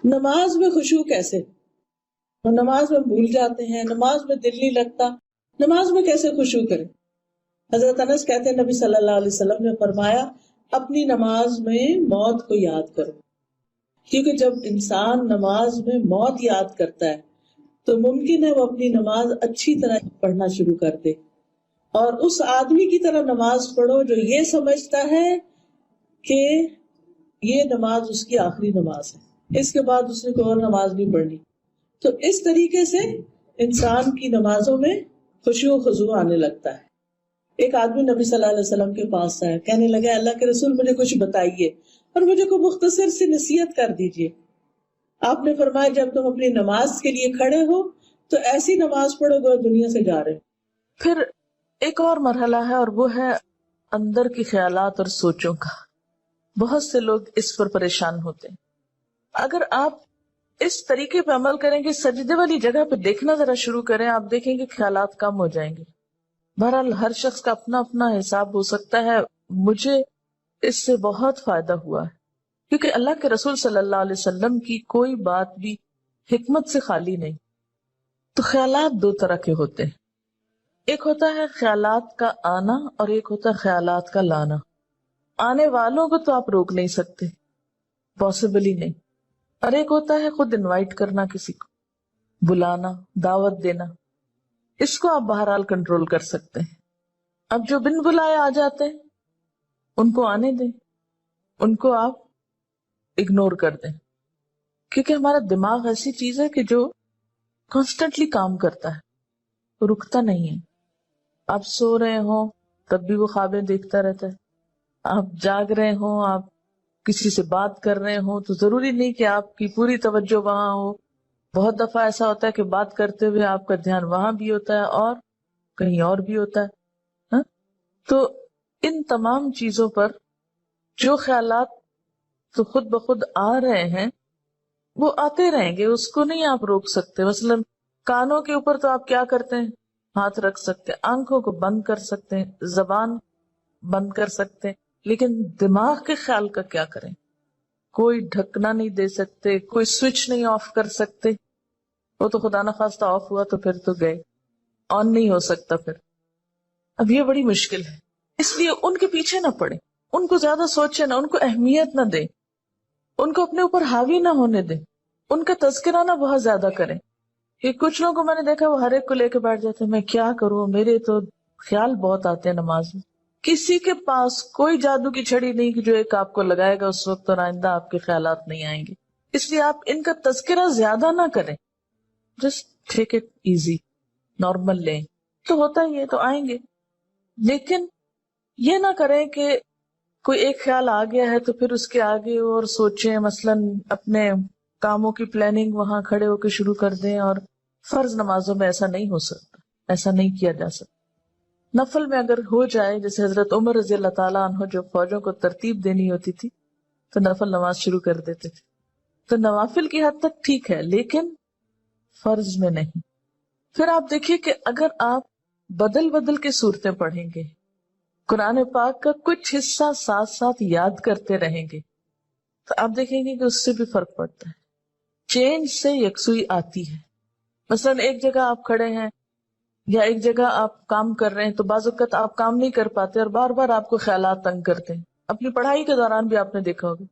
نماز میں خشوع کیسے؟ نماز میں بھول جاتے ہیں، نماز میں دل نہیں لگتا، نماز میں کیسے خشوع کریں؟ حضرت انس کہتے ہیں نبی صلی اللہ علیہ وسلم نے فرمایا اپنی نماز میں موت کو یاد کرو، کیونکہ جب انسان نماز میں موت یاد کرتا ہے تو ممکن ہے وہ اپنی نماز اچھی طرح پڑھنا شروع کر دے، اور اس آدمی کی طرح نماز پڑھو جو یہ سمجھتا ہے کہ یہ نماز اس کی آخری نماز ہے، اس کے بعد اس نے کوئی اور نماز نہیں پڑھنی۔ تو اس طریقے سے انسان کی نمازوں میں خشوع و خضوع آنے لگتا ہے۔ ایک آدمی نبی صلی اللہ علیہ وسلم کے پاس آیا، کہنے لگا اللہ کے رسول مجھے کچھ بتائیے اور مجھے کوئی مختصر سی نصیحت کر دیجیے۔ آپ نے فرمایا جب تم اپنی نماز کے لیے کھڑے ہو تو ایسی نماز پڑھو گے دنیا سے جا رہے ہو۔ پھر ایک اور مرحلہ ہے اور وہ ہے اندر کی خیالات اور سوچوں کا۔ بہت سے لوگ اس پر پریشان ہوتے ہیں۔ اگر آپ اس طریقے پہ عمل کریں کہ سجدے والی جگہ پہ دیکھنا ذرا شروع کریں، آپ دیکھیں کہ خیالات کم ہو جائیں گے۔ بہرحال ہر شخص کا اپنا اپنا حساب ہو سکتا ہے، مجھے اس سے بہت فائدہ ہوا ہے، کیونکہ اللہ کے رسول صلی اللہ علیہ وسلم کی کوئی بات بھی حکمت سے خالی نہیں۔ تو خیالات دو طرح کے ہوتے ہیں، ایک ہوتا ہے خیالات کا آنا اور ایک ہوتا ہے خیالات کا لانا۔ آنے والوں کو تو آپ روک نہیں سکتے، پاسبل ہی نہیں، اور ایک ہوتا ہے خود انوائٹ کرنا، کسی کو بلانا، دعوت دینا، اس کو آپ بہرحال کنٹرول کر سکتے ہیں۔ اب جو بن بلائے آ جاتے ہیں ان کو آنے دیں، ان کو آپ اگنور کر دیں، کیونکہ ہمارا دماغ ایسی چیز ہے کہ جو کانسٹنٹلی کام کرتا ہے، رکتا نہیں ہے۔ آپ سو رہے ہوں تب بھی وہ خوابیں دیکھتا رہتا ہے، آپ جاگ رہے ہوں، آپ کسی سے بات کر رہے ہوں تو ضروری نہیں کہ آپ کی پوری توجہ وہاں ہو۔ بہت دفعہ ایسا ہوتا ہے کہ بات کرتے ہوئے آپ کا دھیان وہاں بھی ہوتا ہے اور کہیں اور بھی ہوتا ہے۔ ہاں؟ تو ان تمام چیزوں پر جو خیالات تو خود بخود آ رہے ہیں وہ آتے رہیں گے، اس کو نہیں آپ روک سکتے۔ مثلا کانوں کے اوپر تو آپ کیا کرتے ہیں، ہاتھ رکھ سکتے، آنکھوں کو بند کر سکتے ہیں، زبان بند کر سکتے ہیں، لیکن دماغ کے خیال کا کیا کریں؟ کوئی ڈھکنا نہیں دے سکتے، کوئی سوئچ نہیں آف کر سکتے، وہ تو خدا نخواستہ آف ہوا تو پھر تو گئے، آن نہیں ہو سکتا پھر۔ اب یہ بڑی مشکل ہے، اس لیے ان کے پیچھے نہ پڑے، ان کو زیادہ سوچے نہ، ان کو اہمیت نہ دیں، ان کو اپنے اوپر حاوی نہ ہونے دیں، ان کا تذکرہ نہ بہت زیادہ کریں۔ کہ کچھ لوگوں کو میں نے دیکھا وہ ہر ایک کو لے کے بیٹھ جاتے ہیں، میں کیا کروں، میرے تو خیال بہت آتے ہیں نماز میں۔ کسی کے پاس کوئی جادو کی چھڑی نہیں کہ جو ایک آپ کو لگائے گا اس وقت اور آئندہ آپ کے خیالات نہیں آئیں گے، اس لیے آپ ان کا تذکرہ زیادہ نہ کریں، just take it easy, normal لیں، تو ہوتا ہی ہے تو آئیں گے۔ لیکن یہ نہ کریں کہ کوئی ایک خیال آ گیا ہے تو پھر اس کے آگے اور سوچیں، مثلا اپنے کاموں کی پلاننگ وہاں کھڑے ہو کے شروع کر دیں، اور فرض نمازوں میں ایسا نہیں ہو سکتا، ایسا نہیں کیا جا سکتا۔ نفل میں اگر ہو جائے، جیسے حضرت عمر رضی اللہ تعالیٰ عنہ جو فوجوں کو ترتیب دینی ہوتی تھی تو نفل نماز شروع کر دیتے تھے، تو نوافل کی حد تک ٹھیک ہے لیکن فرض میں نہیں۔ پھر آپ دیکھیے کہ اگر آپ بدل بدل کے صورتیں پڑھیں گے، قرآن پاک کا کچھ حصہ ساتھ ساتھ یاد کرتے رہیں گے، تو آپ دیکھیں گے کہ اس سے بھی فرق پڑتا ہے، چینج سے یکسوئی آتی ہے۔ مثلا ایک جگہ آپ کھڑے ہیں یا ایک جگہ آپ کام کر رہے ہیں تو بعض اوقات آپ کام نہیں کر پاتے اور بار بار آپ کو خیالات تنگ کرتے ہیں۔ اپنی پڑھائی کے دوران بھی آپ نے دیکھا ہوگا،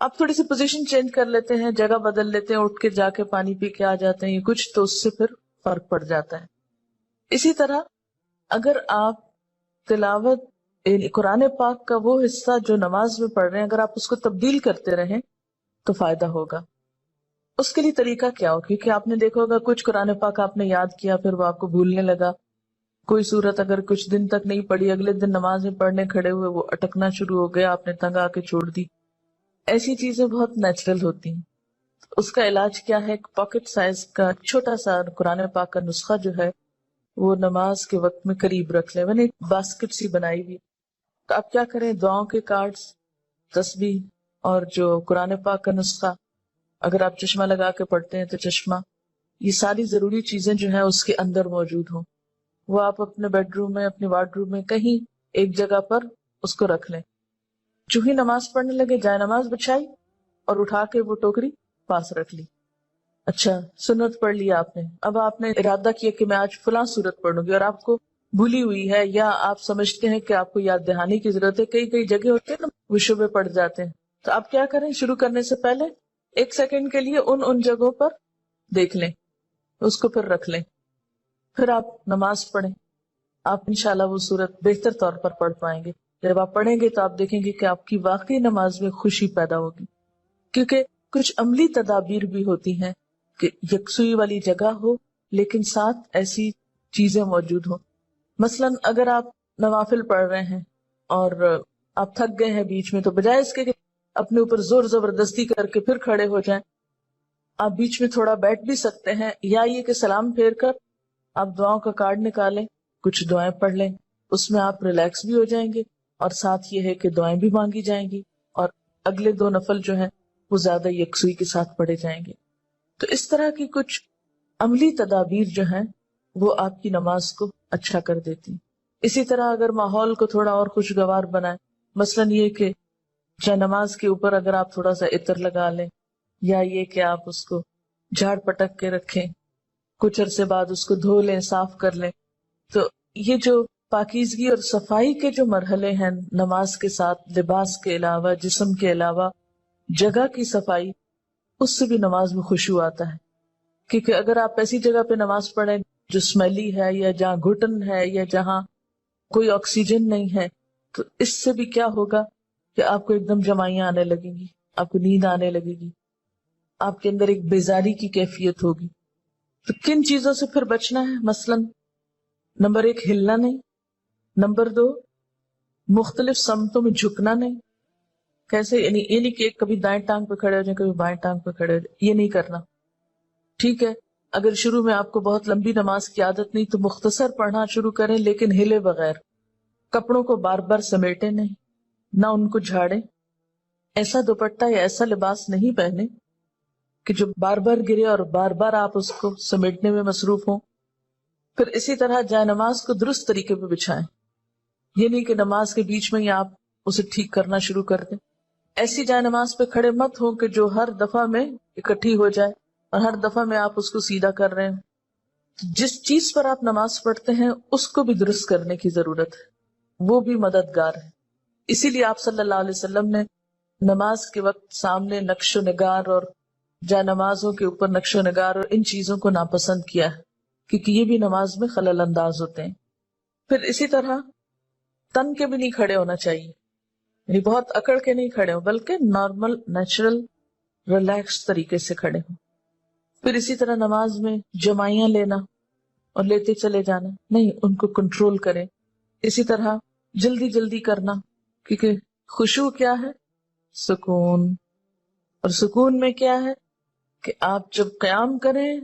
آپ تھوڑی سی پوزیشن چینج کر لیتے ہیں، جگہ بدل لیتے ہیں، اٹھ کے جا کے پانی پی کے آ جاتے ہیں، یہ کچھ تو اس سے پھر فرق پڑ جاتا ہے۔ اسی طرح اگر آپ تلاوت قرآن پاک کا وہ حصہ جو نماز میں پڑھ رہے ہیں، اگر آپ اس کو تبدیل کرتے رہیں تو فائدہ ہوگا۔ اس کے لیے طریقہ کیا ہو، کیونکہ آپ نے دیکھا ہوگا کچھ قرآن پاک آپ نے یاد کیا پھر وہ آپ کو بھولنے لگا، کوئی صورت اگر کچھ دن تک نہیں پڑھی، اگلے دن نماز میں پڑھنے کھڑے ہوئے وہ اٹکنا شروع ہو گیا، آپ نے تنگ آ کے چھوڑ دی۔ ایسی چیزیں بہت نیچرل ہوتی ہیں۔ اس کا علاج کیا ہے؟ ایک پاکٹ سائز کا چھوٹا سا قرآن پاک کا نسخہ جو ہے وہ نماز کے وقت میں قریب رکھ لیں۔ میں نے ایک باسکٹ سی بنائی ہوئی، تو آپ کیا کریں، دعاؤں کے کارڈز، تسبیح اور جو قرآن پاک کا نسخہ، اگر آپ چشمہ لگا کے پڑھتے ہیں تو چشمہ، یہ ساری ضروری چیزیں جو ہیں اس کے اندر موجود ہوں، وہ آپ اپنے بیڈ روم میں، اپنے وارڈ روم میں کہیں ایک جگہ پر اس کو رکھ لیں۔ جو ہی نماز پڑھنے لگے جائے نماز بچھائی اور اٹھا کے وہ ٹوکری پاس رکھ لی. اچھا سنت پڑھ لی آپ نے, اب آپ نے ارادہ کیا کہ میں آج فلاں سورت پڑھوں گی, اور آپ کو بھولی ہوئی ہے یا آپ سمجھتے ہیں کہ آپ کو یاد دہانی کی ضرورت ہے. کئی کئی جگہ ہوتے ہیں نا وہ شبے پڑ جاتے ہیں, تو آپ کیا کریں, شروع کرنے سے پہلے 1 سیکنڈ کے لیے ان جگہوں پر دیکھ لیں, اس کو پھر رکھ لیں, پھر آپ نماز پڑھیں. آپ انشاءاللہ وہ سورت بہتر طور پر پڑھ پائیں گے. جب آپ پڑھیں گے تو آپ دیکھیں گے کہ آپ کی واقعی نماز میں خوشی پیدا ہوگی, کیونکہ کچھ عملی تدابیر بھی ہوتی ہیں کہ یکسوئی والی جگہ ہو لیکن ساتھ ایسی چیزیں موجود ہوں. مثلا اگر آپ نوافل پڑھ رہے ہیں اور آپ تھک گئے ہیں بیچ میں, تو بجائے اس کے کہ اپنے اوپر زور زبردستی کر کے پھر کھڑے ہو جائیں, آپ بیچ میں تھوڑا بیٹھ بھی سکتے ہیں, یا یہ کہ سلام پھیر کر آپ دعاؤں کا کارڈ نکالیں, کچھ دعائیں پڑھ لیں, اس میں آپ ریلیکس بھی ہو جائیں گے, اور ساتھ یہ ہے کہ دعائیں بھی مانگی جائیں گی, اور اگلے 2 نفل جو ہیں وہ زیادہ یکسوئی کے ساتھ پڑھے جائیں گے. تو اس طرح کی کچھ عملی تدابیر جو ہیں وہ آپ کی نماز کو اچھا کر دیتی. اسی طرح اگر ماحول کو تھوڑا اور خوشگوار بنائیں, مثلا یہ کہ جا نماز کے اوپر اگر آپ تھوڑا سا عطر لگا لیں, یا یہ کہ آپ اس کو جھاڑ پٹک کے رکھیں, کچھ عرصے بعد اس کو دھو لیں, صاف کر لیں, تو یہ جو پاکیزگی اور صفائی کے جو مرحلے ہیں نماز کے ساتھ, لباس کے علاوہ, جسم کے علاوہ جگہ کی صفائی, اس سے بھی نماز میں خشوع آتا ہے. کیونکہ اگر آپ ایسی جگہ پہ نماز پڑھیں جو اسمیلی ہے, یا جہاں گھٹن ہے, یا جہاں کوئی آکسیجن نہیں ہے, تو اس سے بھی کیا ہوگا کہ آپ کو ایک دم جمائیاں آنے لگیں گی, آپ کو نیند آنے لگے گی, آپ کے اندر ایک بیزاری کی کیفیت ہوگی. تو کن چیزوں سے پھر بچنا ہے؟ مثلا نمبر 1 ہلنا نہیں, نمبر 2 مختلف سمتوں میں جھکنا نہیں. کیسے؟ یعنی یہ نہیں کہ کبھی دائیں ٹانگ پہ کھڑے ہو جائیں, کبھی بائیں ٹانگ پہ کھڑے ہو جائیں, یہ نہیں کرنا. ٹھیک ہے, اگر شروع میں آپ کو بہت لمبی نماز کی عادت نہیں تو مختصر پڑھنا شروع کریں, لیکن ہلے بغیر. کپڑوں کو بار بار سمیٹے نہیں, نہ ان کو جھاڑیں. ایسا دوپٹہ یا ایسا لباس نہیں پہنے کہ جو بار بار گرے اور بار بار آپ اس کو سمیٹنے میں مصروف ہوں. پھر اسی طرح جائے نماز کو درست طریقے پہ بچھائیں. یہ نہیں کہ نماز کے بیچ میں ہی آپ اسے ٹھیک کرنا شروع کر دیں. ایسی جائے نماز پہ کھڑے مت ہو کہ جو ہر دفعہ میں اکٹھی ہو جائے اور ہر دفعہ میں آپ اس کو سیدھا کر رہے ہیں. جس چیز پر آپ نماز پڑھتے ہیں اس کو بھی درست کرنے کی ضرورت ہے, وہ بھی مددگار ہے. اسی لیے آپ صلی اللہ علیہ وسلم نے نماز کے وقت سامنے نقش و نگار اور جائے نمازوں کے اوپر نقش و نگار اور ان چیزوں کو ناپسند کیا ہے, کیونکہ یہ بھی نماز میں خلل انداز ہوتے ہیں. پھر اسی طرح تن کے بھی نہیں کھڑے ہونا چاہیے, یعنی بہت اکڑ کے نہیں کھڑے ہوں, بلکہ نارمل نیچرل ریلیکس طریقے سے کھڑے ہوں. پھر اسی طرح نماز میں جمائیاں لینا اور لیتے چلے جانا نہیں, ان کو کنٹرول کریں. اسی طرح جلدی جلدی کرنا, کیونکہ خشوع کیا ہے؟ سکون. اور سکون میں کیا ہے کہ آپ جب قیام کریں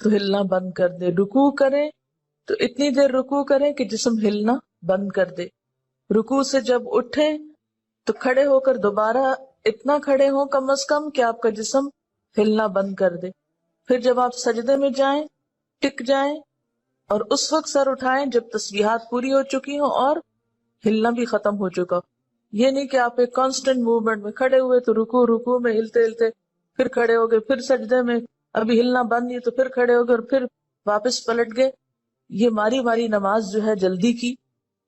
تو ہلنا بند کر دے, رکوع کریں تو اتنی دیر رکوع کریں کہ جسم ہلنا بند کر دے, رکوع سے جب اٹھیں تو کھڑے ہو کر دوبارہ اتنا کھڑے ہوں کم از کم کہ آپ کا جسم ہلنا بند کر دے. پھر جب آپ سجدے میں جائیں ٹک جائیں, اور اس وقت سر اٹھائیں جب تسبیحات پوری ہو چکی ہوں اور ہلنا بھی ختم ہو چکا. یہ نہیں کہ آپ ایک کانسٹنٹ موومنٹ میں کھڑے ہوئے تو رکوع میں ہلتے ہلتے پھر کھڑے ہو گئے, پھر سجدے میں ابھی ہلنا بند نہیں تو پھر کھڑے ہو گئے اور پھر واپس پلٹ گئے. یہ ماری ماری نماز جو ہے جلدی کی,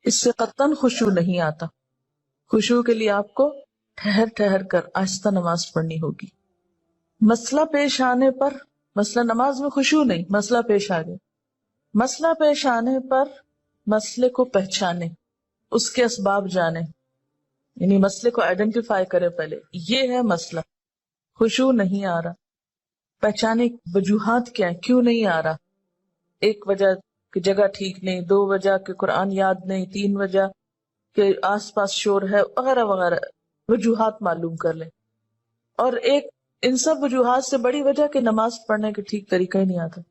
اس سے قطعاً خشوع نہیں آتا. خشوع کے لیے آپ کو ٹھہر ٹھہر کر آہستہ نماز پڑھنی ہوگی. مسئلہ پیش آنے پر, مسئلہ نماز میں خشوع نہیں, مسئلہ پیش آ گیا, مسئلہ پیش آنے پر مسئلے کو پہچانے, اس کے اسباب جانے, یعنی مسئلے کو آئیڈینٹیفائی کرے. پہلے یہ ہے مسئلہ, خشوع نہیں آ رہا, پہچانے وجوہات کیا ہیں, کیوں نہیں آ رہا. ایک وجہ کہ جگہ ٹھیک نہیں, 2 وجہ کہ قرآن یاد نہیں, 3 وجہ کہ آس پاس شور ہے, وغیرہ وغیرہ وجوہات معلوم کر لیں. اور ایک ان سب وجوہات سے بڑی وجہ کہ نماز پڑھنے کا ٹھیک طریقہ ہی نہیں آتا,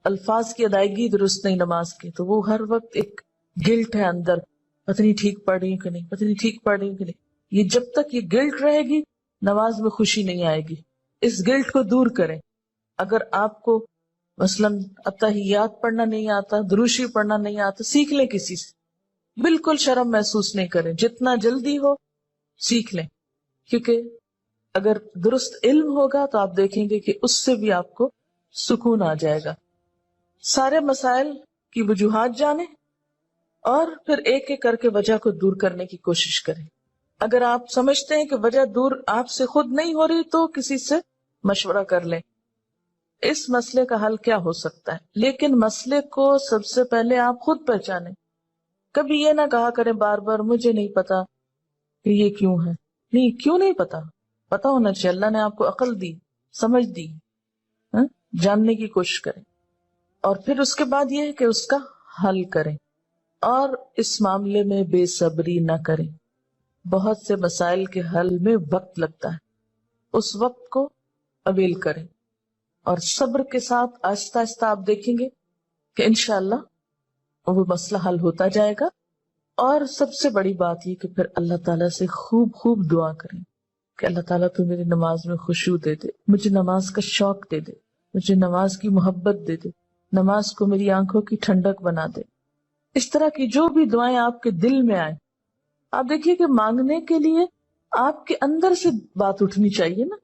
الفاظ کی ادائیگی درست نہیں نماز کی, تو وہ ہر وقت ایک گلٹ ہے اندر, پتہ نہیں ٹھیک پڑھ رہی ہوں کہ نہیں, پتہ نہیں ٹھیک پڑھ رہی ہوں کہ نہیں. یہ جب تک یہ گلٹ رہے گی نماز میں خوشی نہیں آئے گی. اس گلٹ کو دور کریں. اگر آپ کو مثلاً اتحیات پڑھنا نہیں آتا, دروشی پڑھنا نہیں آتا, سیکھ لیں کسی سے, بالکل شرم محسوس نہیں کریں, جتنا جلدی ہو سیکھ لیں. کیونکہ اگر درست علم ہوگا تو آپ دیکھیں گے کہ اس سے بھی آپ کو سکون آ جائے گا. سارے مسائل کی وجوہات جانیں اور پھر ایک ایک کر کے وجہ کو دور کرنے کی کوشش کریں. اگر آپ سمجھتے ہیں کہ وجہ دور آپ سے خود نہیں ہو رہی تو کسی سے مشورہ کر لیں اس مسئلے کا حل کیا ہو سکتا ہے. لیکن مسئلے کو سب سے پہلے آپ خود پہچانیں. کبھی یہ نہ کہا کریں بار بار مجھے نہیں پتا کہ یہ کیوں ہے. نہیں، کیوں نہیں پتا؟ پتا ہونا چاہیے. اللہ نے آپ کو عقل دی، سمجھ دی. جاننے کی کوشش کریں اور پھر اس کے بعد یہ ہے کہ اس کا حل کریں. اور اس معاملے میں بے صبری نہ کریں. بہت سے مسائل کے حل میں وقت لگتا ہے، اس وقت کو اویل کریں اور صبر کے ساتھ آہستہ آہستہ آپ دیکھیں گے کہ انشاءاللہ وہ مسئلہ حل ہوتا جائے گا. اور سب سے بڑی بات یہ کہ پھر اللہ تعالیٰ سے خوب خوب دعا کریں کہ اللہ تعالیٰ تو میری نماز میں خشوع دے دے، مجھے نماز کا شوق دے دے، مجھے نماز کی محبت دے دے، نماز کو میری آنکھوں کی ٹھنڈک بنا دے. اس طرح کی جو بھی دعائیں آپ کے دل میں آئیں، آپ دیکھیے کہ مانگنے کے لیے آپ کے اندر سے بات اٹھنی چاہیے نا.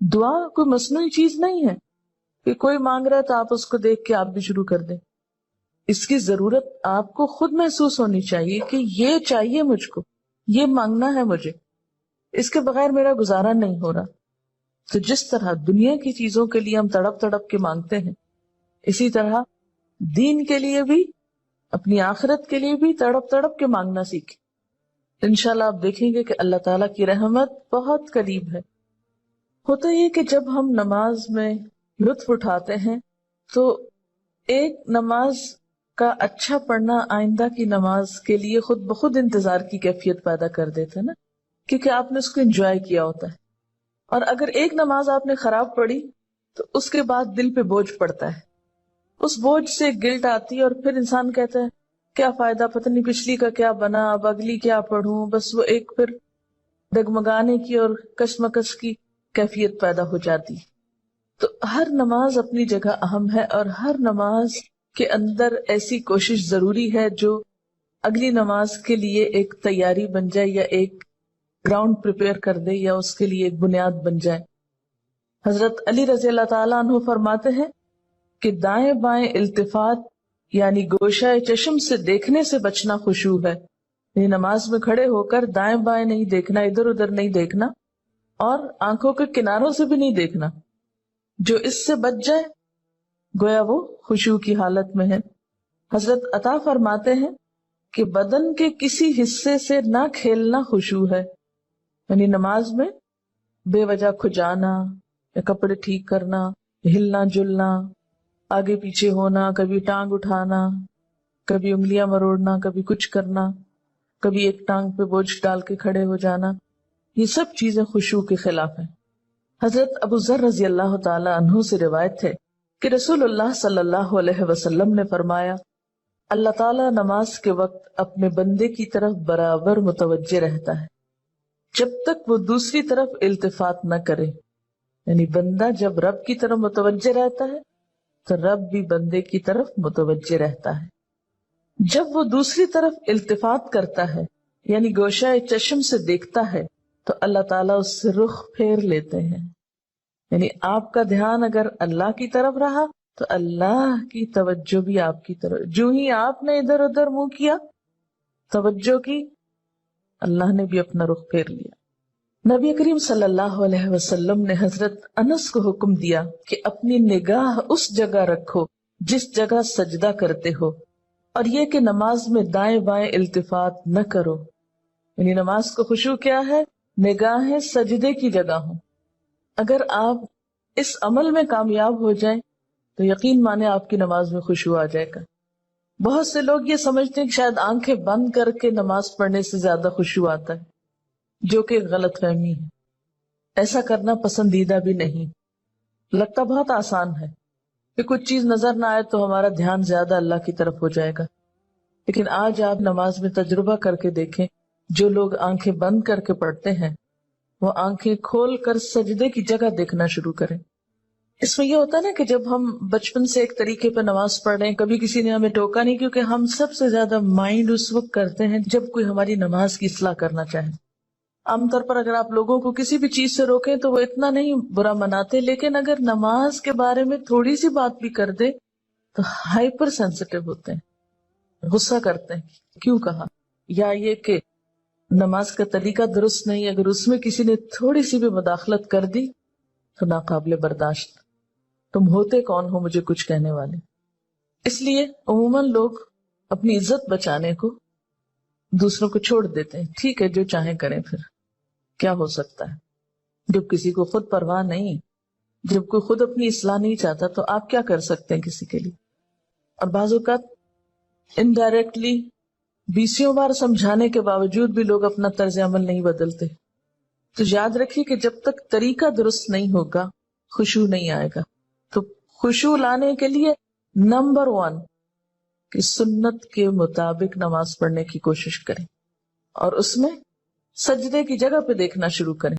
دعا کوئی مصنوعی چیز نہیں ہے کہ کوئی مانگ رہا ہے تو آپ اس کو دیکھ کے آپ بھی شروع کر دیں. اس کی ضرورت آپ کو خود محسوس ہونی چاہیے کہ یہ چاہیے مجھ کو، یہ مانگنا ہے مجھے، اس کے بغیر میرا گزارا نہیں ہو رہا. تو جس طرح دنیا کی چیزوں کے لیے ہم تڑپ تڑپ کے مانگتے ہیں، اسی طرح دین کے لیے بھی، اپنی آخرت کے لیے بھی تڑپ تڑپ کے مانگنا سیکھیں. انشاءاللہ آپ دیکھیں گے کہ اللہ تعالیٰ کی رحمت بہت قریب ہے. ہوتا یہ کہ جب ہم نماز میں لطف اٹھاتے ہیں تو ایک نماز کا اچھا پڑھنا آئندہ کی نماز کے لیے خود بخود انتظار کی کیفیت پیدا کر دیتا ہے نا، کیونکہ آپ نے اس کو انجوائے کیا ہوتا ہے. اور اگر ایک نماز آپ نے خراب پڑھی تو اس کے بعد دل پہ بوجھ پڑتا ہے، اس بوجھ سے گلٹ آتی ہے اور پھر انسان کہتا ہے کیا فائدہ، پتہ نہیں پچھلی کا کیا بنا، اب اگلی کیا پڑھوں. بس وہ ایک پھر ڈگمگانے کی اور کشمکش کی کیفیت پیدا ہو جاتی. تو ہر نماز اپنی جگہ اہم ہے اور ہر نماز کے اندر ایسی کوشش ضروری ہے جو اگلی نماز کے لیے ایک تیاری بن جائے یا ایک گراؤنڈ پریپیئر کر دے یا اس کے لیے ایک بنیاد بن جائے. حضرت علی رضی اللہ تعالیٰ عنہ فرماتے ہیں کہ دائیں بائیں التفات یعنی گوشہ چشم سے دیکھنے سے بچنا خشوع ہے. یعنی نماز میں کھڑے ہو کر دائیں بائیں نہیں دیکھنا، ادھر ادھر نہیں دیکھنا اور آنکھوں کے کناروں سے بھی نہیں دیکھنا. جو اس سے بچ جائے گویا وہ خشوع کی حالت میں ہے. حضرت عطا فرماتے ہیں کہ بدن کے کسی حصے سے نہ کھیلنا خشوع ہے. یعنی نماز میں بے وجہ کھجانا یا کپڑے ٹھیک کرنا، ہلنا جلنا، آگے پیچھے ہونا، کبھی ٹانگ اٹھانا، کبھی انگلیاں مروڑنا، کبھی کچھ کرنا، کبھی ایک ٹانگ پہ بوجھ ڈال کے کھڑے ہو جانا، یہ سب چیزیں خشوع کے خلاف ہیں. حضرت ابو ذر رضی اللہ تعالی عنہ سے روایت ہے کہ رسول اللہ صلی اللہ علیہ وسلم نے فرمایا اللہ تعالیٰ نماز کے وقت اپنے بندے کی طرف برابر متوجہ رہتا ہے جب تک وہ دوسری طرف التفات نہ کرے. یعنی بندہ جب رب کی طرف متوجہ رہتا ہے تو رب بھی بندے کی طرف متوجہ رہتا ہے. جب وہ دوسری طرف التفات کرتا ہے یعنی گوشہ چشم سے دیکھتا ہے تو اللہ تعالیٰ اس سے رخ پھیر لیتے ہیں. یعنی آپ کا دھیان اگر اللہ کی طرف رہا تو اللہ کی توجہ بھی آپ کی طرف. جو ہی آپ نے ادھر ادھر منہ کیا، توجہ کی، اللہ نے بھی اپنا رخ پھیر لیا. نبی کریم صلی اللہ علیہ وسلم نے حضرت انس کو حکم دیا کہ اپنی نگاہ اس جگہ رکھو جس جگہ سجدہ کرتے ہو، اور یہ کہ نماز میں دائیں بائیں التفات نہ کرو. یعنی نماز کو خشوع کیا ہے؟ نگاہیں سجدے کی جگہ ہوں. اگر آپ اس عمل میں کامیاب ہو جائیں تو یقین مانے آپ کی نماز میں خشوع آ جائے گا. بہت سے لوگ یہ سمجھتے ہیں کہ شاید آنکھیں بند کر کے نماز پڑھنے سے زیادہ خشوع آتا ہے، جو کہ غلط فہمی ہے. ایسا کرنا پسندیدہ بھی نہیں. لگتا بہت آسان ہے کہ کچھ چیز نظر نہ آئے تو ہمارا دھیان زیادہ اللہ کی طرف ہو جائے گا، لیکن آج آپ نماز میں تجربہ کر کے دیکھیں، جو لوگ آنکھیں بند کر کے پڑھتے ہیں وہ آنکھیں کھول کر سجدے کی جگہ دیکھنا شروع کریں. اس میں یہ ہوتا ہے نا کہ جب ہم بچپن سے ایک طریقے پہ نماز پڑھ رہے ہیں، کبھی کسی نے ہمیں ٹوکا نہیں، کیونکہ ہم سب سے زیادہ مائنڈ اس وقت کرتے ہیں جب کوئی ہماری نماز کی اصلاح کرنا چاہے. عام طور پر اگر آپ لوگوں کو کسی بھی چیز سے روکیں تو وہ اتنا نہیں برا مناتے، لیکن اگر نماز کے بارے میں تھوڑی سی بات بھی کر دے تو ہائپر سینسٹیو ہوتے ہیں، غصہ کرتے ہیں، کیوں کہا؟ یا یہ کہ نماز کا طریقہ درست نہیں، اگر اس میں کسی نے تھوڑی سی بھی مداخلت کر دی تو ناقابل برداشت، تم ہوتے کون ہو مجھے کچھ کہنے والے؟ اس لیے عموماً لوگ اپنی عزت بچانے کو دوسروں کو چھوڑ دیتے ہیں، ٹھیک ہے جو چاہیں کریں، پھر کیا ہو سکتا ہے؟ جب کسی کو خود پرواہ نہیں، جب کوئی خود اپنی اصلاح نہیں چاہتا تو آپ کیا کر سکتے ہیں کسی کے لیے؟ اور بعض اوقات انڈائریکٹلی 20 بار سمجھانے کے باوجود بھی لوگ اپنا طرز عمل نہیں بدلتے. تو یاد رکھیے کہ جب تک طریقہ درست نہیں ہوگا خشوع نہیں آئے گا. تو خشوع لانے کے لیے نمبر 1 کہ سنت کے مطابق نماز پڑھنے کی کوشش کریں، اور اس میں سجدے کی جگہ پہ دیکھنا شروع کریں.